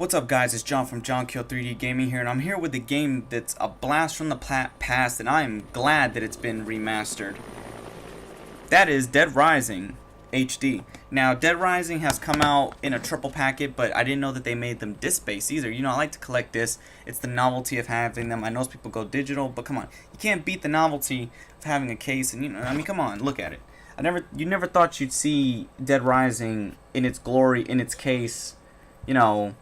What's up, guys? It's John from JohnKill3D Gaming here, and I'm here with a game that's a blast from the past, and I am glad that it's been remastered. That is Dead Rising HD. Now, Dead Rising has come out in a triple packet, but I didn't know that they made them disc-based either. You know, I like to collect discs. It's the novelty of having them. I know people go digital, but come on. You can't beat the novelty of having a case, and, you know, I mean, come on, look at it. You never thought you'd see Dead Rising in its glory, in its case, you know,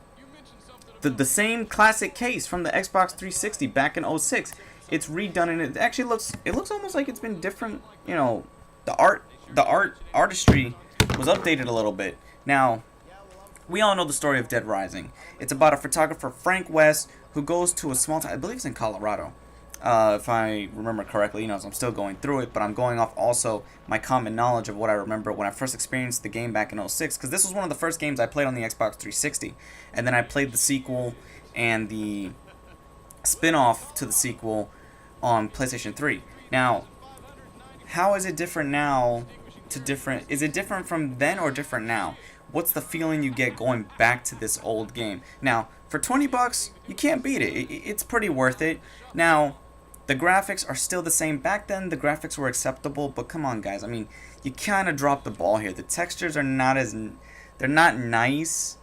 the same classic case from the Xbox 360 back in '06. It's redone, and it actually looks almost like it's been different. You know, the artistry was updated a little bit. Now, we all know the story of Dead Rising. It's about a photographer, Frank West, who goes to a small town. I believe it's in Colorado, if I remember correctly. You know, so I'm still going through it, but I'm going off also my common knowledge of what I remember when I first experienced the game back in '06, because this was one of the first games I played on the Xbox 360, and then I played the sequel and the spin-off to the sequel on PlayStation 3. Now, how is it different now to different? Is it different from then or different now? What's the feeling you get going back to this old game? Now, for $20, you can't beat it. It's pretty worth it. Now, the graphics are still the same. Back then, the graphics were acceptable, but come on, guys. I mean, you kind of dropped the ball here. The textures are not they're not nice.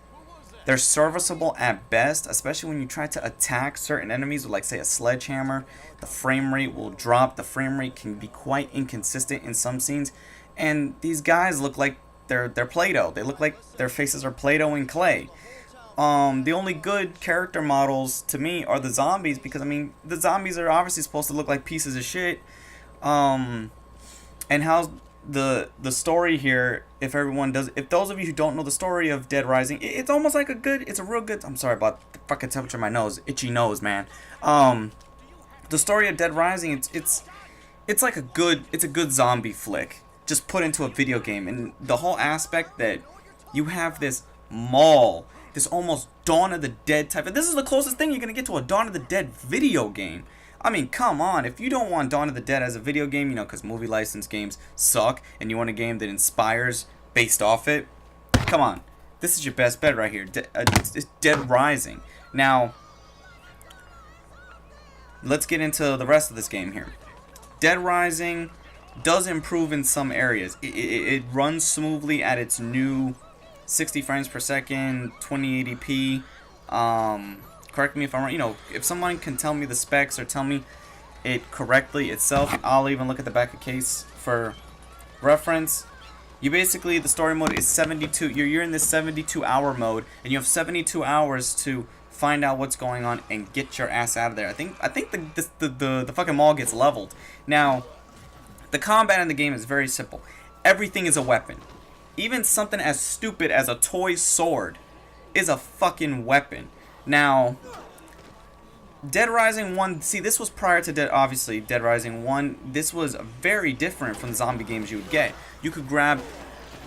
They're serviceable at best, especially when you try to attack certain enemies with, like, say, a sledgehammer. The frame rate will drop. The frame rate can be quite inconsistent in some scenes. And these guys look like they're Play-Doh. They look like their faces are Play-Doh and clay. The only good character models to me are the zombies, because I mean the zombies are obviously supposed to look like pieces of shit. And how's the story here? If those of you who don't know the story of Dead Rising, it's almost like it's a real good. I'm sorry about the fucking temperature in my nose, itchy nose, man. The story of Dead Rising, it's like a good zombie flick just put into a video game, and the whole aspect that you have this mall. This almost Dawn of the Dead type. This is the closest thing you're going to get to a Dawn of the Dead video game. I mean, come on. If you don't want Dawn of the Dead as a video game, you know, because movie license games suck, and you want a game that inspires based off it, come on. This is your best bet right here. It's Dead Rising. Now, let's get into the rest of this game here. Dead Rising does improve in some areas. It runs smoothly at its new 60 frames per second, 2080p. Correct me if I'm wrong. You know, if someone can tell me the specs or tell me it correctly itself, I'll even look at the back of case for reference. You basically, the story mode is 72. You're in this 72-hour mode, and you have 72 hours to find out what's going on and get your ass out of there. I think the fucking mall gets leveled. Now, the combat in the game is very simple. Everything is a weapon. Even something as stupid as a toy sword is a fucking weapon. Now, Dead Rising 1, see, this was prior to Dead Rising 1. This was very different from the zombie games you would get. You could grab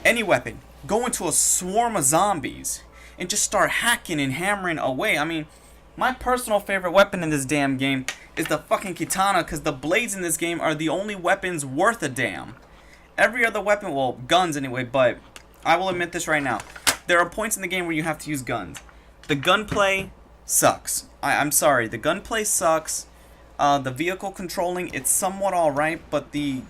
any weapon, go into a swarm of zombies, and just start hacking and hammering away. I mean, my personal favorite weapon in this damn game is the fucking katana, because the blades in this game are the only weapons worth a damn. Every other weapon, well, guns anyway, but I will admit this right now. There are points in the game where you have to use guns. The gunplay sucks. I'm sorry, the gunplay sucks. The vehicle controlling, it's somewhat alright, but the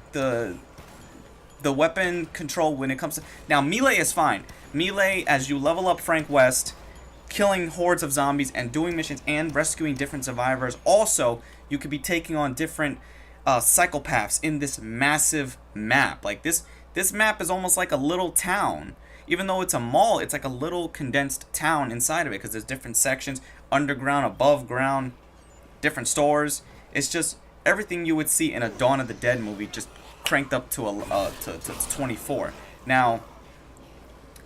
weapon control when it comes to... Now, melee is fine. Melee, as you level up Frank West, killing hordes of zombies and doing missions and rescuing different survivors. Also, you could be taking on different psychopaths in this massive map. Like this map is almost like a little town. Even though it's a mall, it's like a little condensed town inside of it, because there's different sections, underground, above ground, different stores. It's just everything you would see in a Dawn of the Dead movie, just cranked up to 24. Now,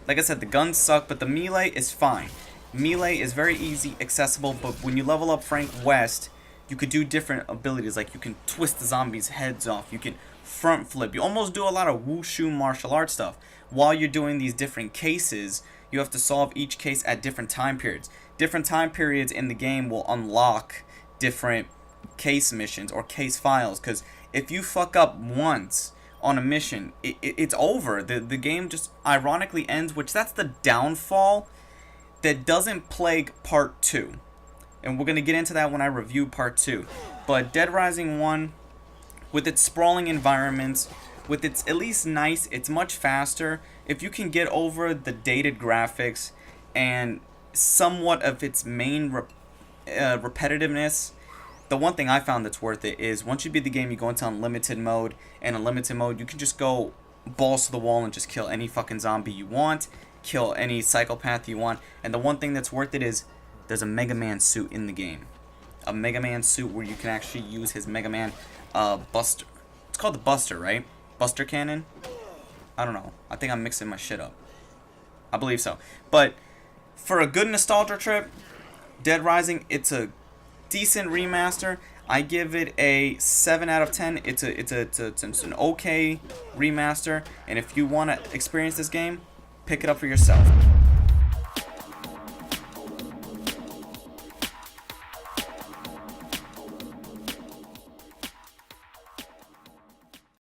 like I said, the guns suck, but the melee is fine. Melee is very easy, accessible, but when you level up Frank West, you could do different abilities, like you can twist the zombies' heads off, you can front flip, you almost do a lot of wushu martial arts stuff. While you're doing these different cases, you have to solve each case at different time periods. Different time periods in the game will unlock different case missions or case files, because if you fuck up once on a mission, it's over. The game just ironically ends, which that's the downfall that doesn't plague Part 2. And we're going to get into that when I review Part 2. But Dead Rising 1, with its sprawling environments, with its at least nice, it's much faster. If you can get over the dated graphics and somewhat of its main repetitiveness, the one thing I found that's worth it is once you beat the game, you go into unlimited mode. And unlimited mode, you can just go balls to the wall and just kill any fucking zombie you want, kill any psychopath you want. And the one thing that's worth it is there's a Mega Man suit in the game. A Mega Man suit where you can actually use his Mega Man Buster. It's called the Buster, right? Buster Cannon? I don't know. I think I'm mixing my shit up. I believe so. But for a good nostalgia trip, Dead Rising, it's a decent remaster. I give it a 7 out of 10. It's an okay remaster. And if you want to experience this game, pick it up for yourself.